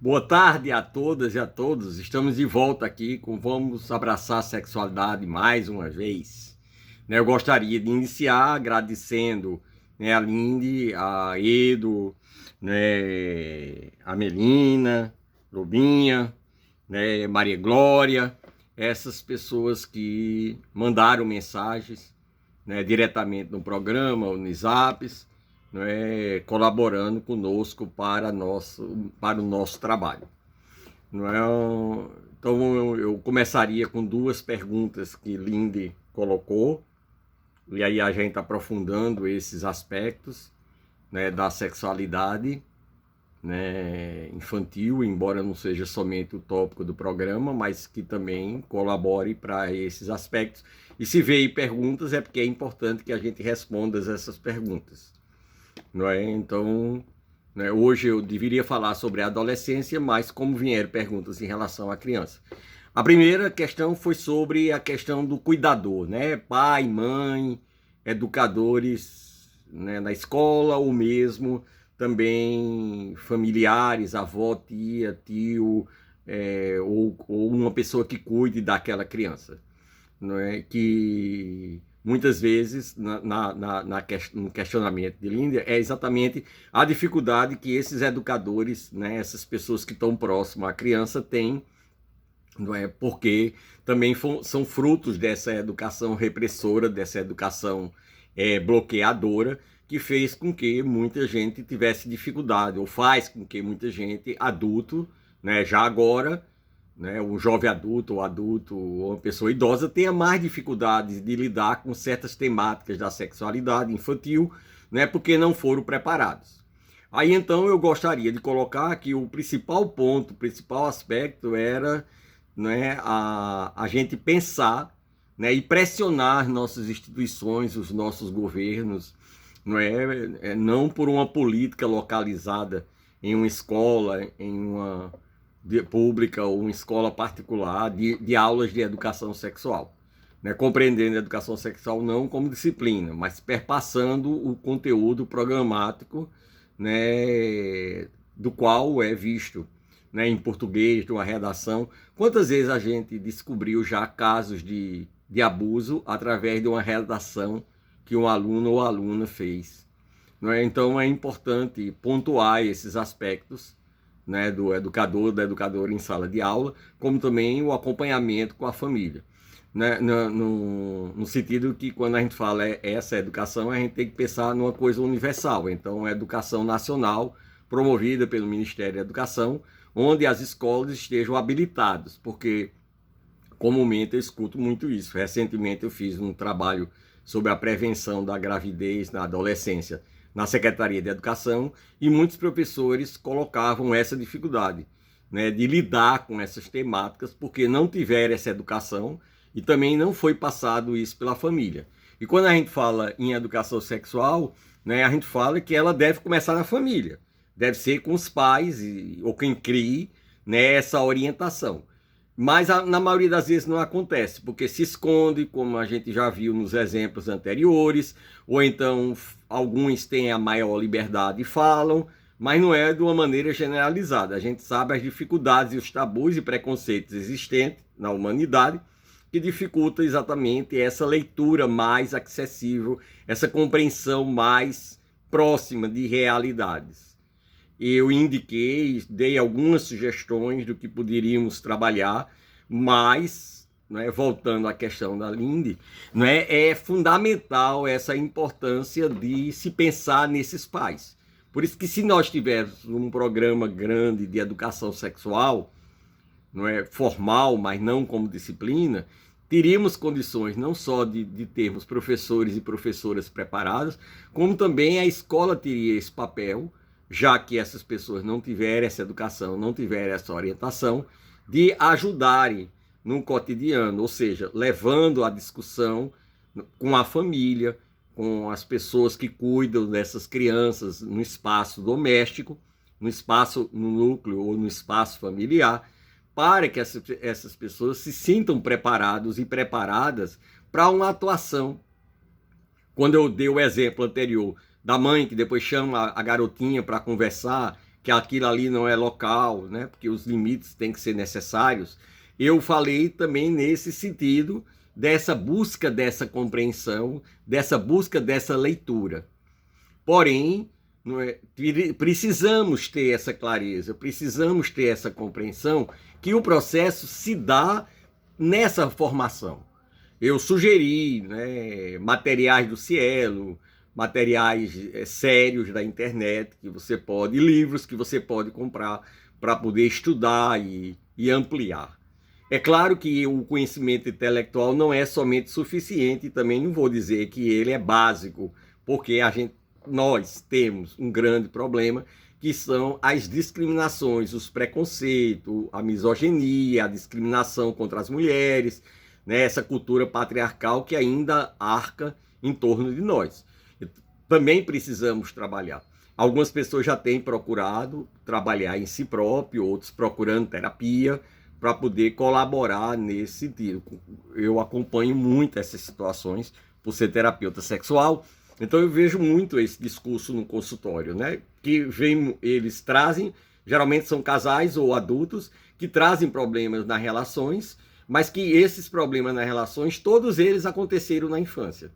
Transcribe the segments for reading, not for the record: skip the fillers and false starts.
Boa tarde a todas e a todos. Estamos de volta aqui com Vamos Abraçar a Sexualidade mais uma vez. Eu gostaria de iniciar agradecendo, a Linde, a Edo, a Melina, Lobinha, Maria Glória, essas pessoas que mandaram mensagens, diretamente no programa, ou nos zaps, colaborando conosco para o nosso trabalho. Então eu começaria com duas perguntas que Linde colocou, e aí a gente aprofundando esses aspectos, da sexualidade, infantil, embora não seja somente o tópico do programa, mas que também colabore para esses aspectos. E se veio perguntas, é porque é importante que a gente responda essas perguntas. Então, hoje eu deveria falar sobre a adolescência, mas como vieram perguntas em relação à criança. A primeira questão foi sobre a questão do cuidador, pai, mãe, educadores, na escola, ou mesmo também familiares, avó, tia, tio, ou uma pessoa que cuide daquela criança, que muitas vezes no questionamento de Linde é exatamente a dificuldade que esses educadores, essas pessoas que estão próximas à criança têm, porque também são frutos dessa educação repressora, dessa educação bloqueadora, que fez com que muita gente tivesse dificuldade, ou faz com que muita gente, adulto, já agora, um jovem adulto, ou uma pessoa idosa, tenha mais dificuldades de lidar com certas temáticas da sexualidade infantil, porque não foram preparados. Aí então eu gostaria de colocar que o principal ponto, o principal aspecto era a gente pensar, e pressionar nossas instituições, os nossos governos, não por uma política localizada em uma escola, em uma pública ou uma escola particular de aulas de educação sexual. Compreendendo a educação sexual não como disciplina, mas perpassando o conteúdo programático, do qual é visto, em português, de uma redação. Quantas vezes a gente descobriu já casos de abuso através de uma redação que um aluno ou aluna fez? Então é importante pontuar esses aspectos, do educador, da educadora em sala de aula, como também o acompanhamento com a família. No sentido que quando a gente fala essa educação, a gente tem que pensar numa coisa universal. Então, a educação nacional, promovida pelo Ministério da Educação, onde as escolas estejam habilitadas, porque comumente eu escuto muito isso. Recentemente eu fiz um trabalho sobre a prevenção da gravidez na adolescência na Secretaria de Educação, e muitos professores colocavam essa dificuldade, de lidar com essas temáticas, porque não tiveram essa educação e também não foi passado isso pela família. E quando a gente fala em educação sexual, a gente fala que ela deve começar na família, deve ser com os pais ou quem crie, essa orientação. Mas na maioria das vezes não acontece, porque se esconde, como a gente já viu nos exemplos anteriores, ou então alguns têm a maior liberdade e falam, mas não é de uma maneira generalizada. A gente sabe as dificuldades e os tabus e preconceitos existentes na humanidade, que dificulta exatamente essa leitura mais acessível, essa compreensão mais próxima de realidades. Eu indiquei, dei algumas sugestões do que poderíamos trabalhar, mas, voltando à questão da Linde, é fundamental essa importância de se pensar nesses pais. Por isso que se nós tivermos um programa grande de educação sexual, formal, mas não como disciplina, teríamos condições não só de termos professores e professoras preparados, como também a escola teria esse papel, já que essas pessoas não tiverem essa educação, não tiverem essa orientação, de ajudarem no cotidiano, ou seja, levando a discussão com a família, com as pessoas que cuidam dessas crianças no espaço doméstico, no espaço, no núcleo ou no espaço familiar, para que essas pessoas se sintam preparados e preparadas para uma atuação. Quando eu dei o exemplo anterior da mãe que depois chama a garotinha para conversar, que aquilo ali não é local, né? Porque os limites têm que ser necessários. Eu falei também nesse sentido dessa busca dessa compreensão, dessa busca dessa leitura. Porém, não é, precisamos ter essa clareza, precisamos ter essa compreensão que o processo se dá nessa formação. Eu sugeri, né, materiais do Cielo, materiais sérios da internet que você pode, livros que você pode comprar para poder estudar e ampliar. É claro que o conhecimento intelectual não é somente suficiente, também não vou dizer que ele é básico, porque nós temos um grande problema, que são as discriminações, os preconceitos, a misoginia, a discriminação contra as mulheres, né, essa cultura patriarcal que ainda arca em torno de nós. Também precisamos trabalhar. Algumas pessoas já têm procurado trabalhar em si próprio, outros procurando terapia, para poder colaborar nesse sentido. Eu acompanho muito essas situações por ser terapeuta sexual, então eu vejo muito esse discurso no consultório, né? Que eles trazem, geralmente são casais ou adultos, que trazem problemas nas relações, mas que esses problemas nas relações, todos eles aconteceram na infância.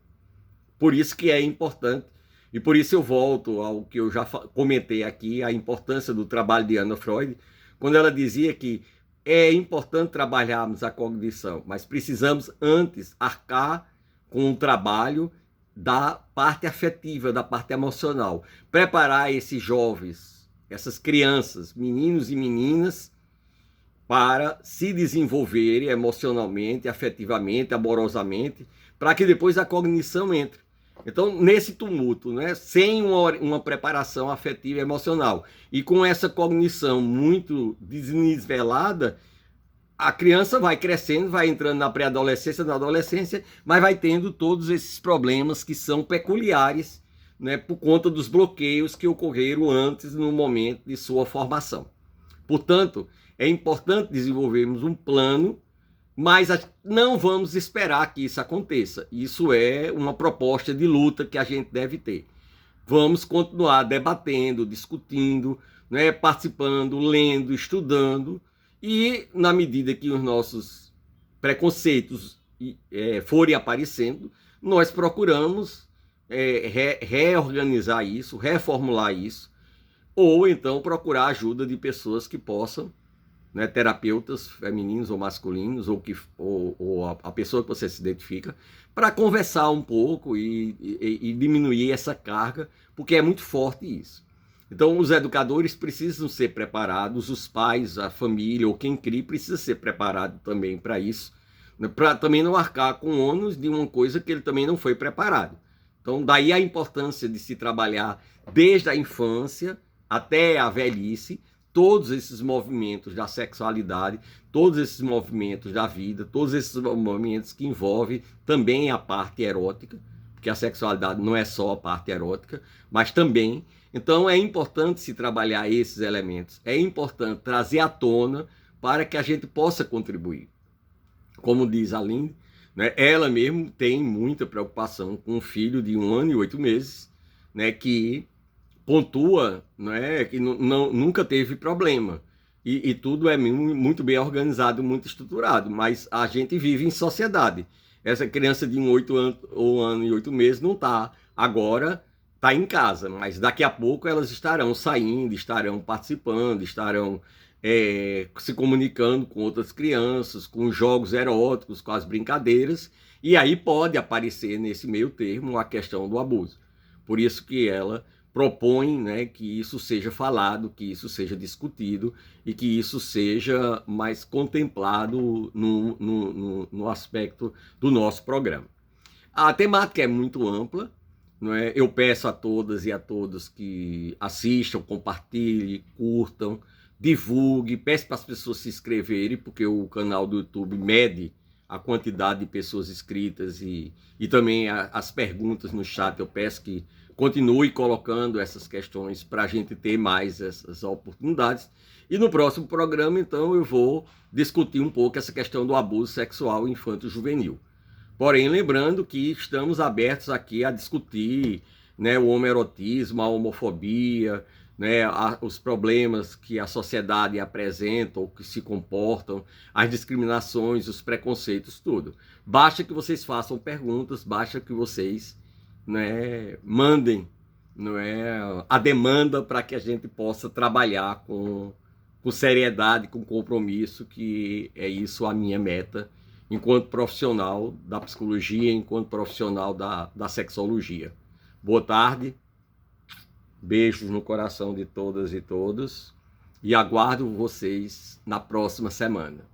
Por isso que é importante, e por isso eu volto ao que eu já comentei aqui, a importância do trabalho de Anna Freud, quando ela dizia que é importante trabalharmos a cognição, mas precisamos antes arcar com o trabalho da parte afetiva, da parte emocional. Preparar esses jovens, essas crianças, meninos e meninas, para se desenvolverem emocionalmente, afetivamente, amorosamente, para que depois a cognição entre. Então, nesse tumulto, né, sem uma preparação afetiva e emocional, e com essa cognição muito desnivelada, a criança vai crescendo, vai entrando na pré-adolescência, na adolescência, mas vai tendo todos esses problemas que são peculiares, né, por conta dos bloqueios que ocorreram antes, no momento de sua formação. Portanto, é importante desenvolvermos um plano, mas não vamos esperar que isso aconteça. Isso é uma proposta de luta que a gente deve ter. Vamos continuar debatendo, discutindo, né, participando, lendo, estudando, e na medida que os nossos preconceitos forem aparecendo, nós procuramos reorganizar isso, reformular isso, ou então procurar a ajuda de pessoas que possam, né, terapeutas femininos ou masculinos, ou a pessoa que você se identifica, para conversar um pouco e diminuir essa carga, porque é muito forte isso. Então, os educadores precisam ser preparados, os pais, a família ou quem cria precisa ser preparado também para isso, né, para também não arcar com ônus de uma coisa que ele também não foi preparado. Então, daí a importância de se trabalhar desde a infância até a velhice, todos esses movimentos da sexualidade, todos esses movimentos da vida, todos esses movimentos que envolvem também a parte erótica, porque a sexualidade não é só a parte erótica, mas também. Então é importante se trabalhar esses elementos, é importante trazer à tona para que a gente possa contribuir. Como diz a Linde, né, ela mesmo tem muita preocupação com um filho de 1 ano e 8 meses, né, que pontua, né, que nunca teve problema. E tudo é muito bem organizado, muito estruturado, mas a gente vive em sociedade. Essa criança de 1 ano e 8 meses não está agora, está em casa, mas daqui a pouco elas estarão saindo, estarão participando, estarão se comunicando com outras crianças, com jogos eróticos, com as brincadeiras, e aí pode aparecer nesse meio termo a questão do abuso. Por isso que ela propõe, né, que isso seja falado, que isso seja discutido e que isso seja mais contemplado no aspecto do nosso programa. A temática é muito ampla, não é? Eu peço a todas e a todos que assistam, compartilhem, curtam, divulguem, peço para as pessoas se inscreverem, porque o canal do YouTube mede a quantidade de pessoas inscritas e também as perguntas no chat. Eu peço que continue colocando essas questões para a gente ter mais essas oportunidades. E no próximo programa, então, eu vou discutir um pouco essa questão do abuso sexual infanto-juvenil. Porém, lembrando que estamos abertos aqui a discutir, né, o homoerotismo, a homofobia, né, os problemas que a sociedade apresenta ou que se comportam, as discriminações, os preconceitos, tudo. Basta que vocês façam perguntas, basta que vocês, né, mandem, né, a demanda para que a gente possa trabalhar com seriedade, com compromisso, que é isso a minha meta enquanto profissional da psicologia, enquanto profissional da sexologia. Boa tarde. Beijos no coração de todas e todos e aguardo vocês na próxima semana.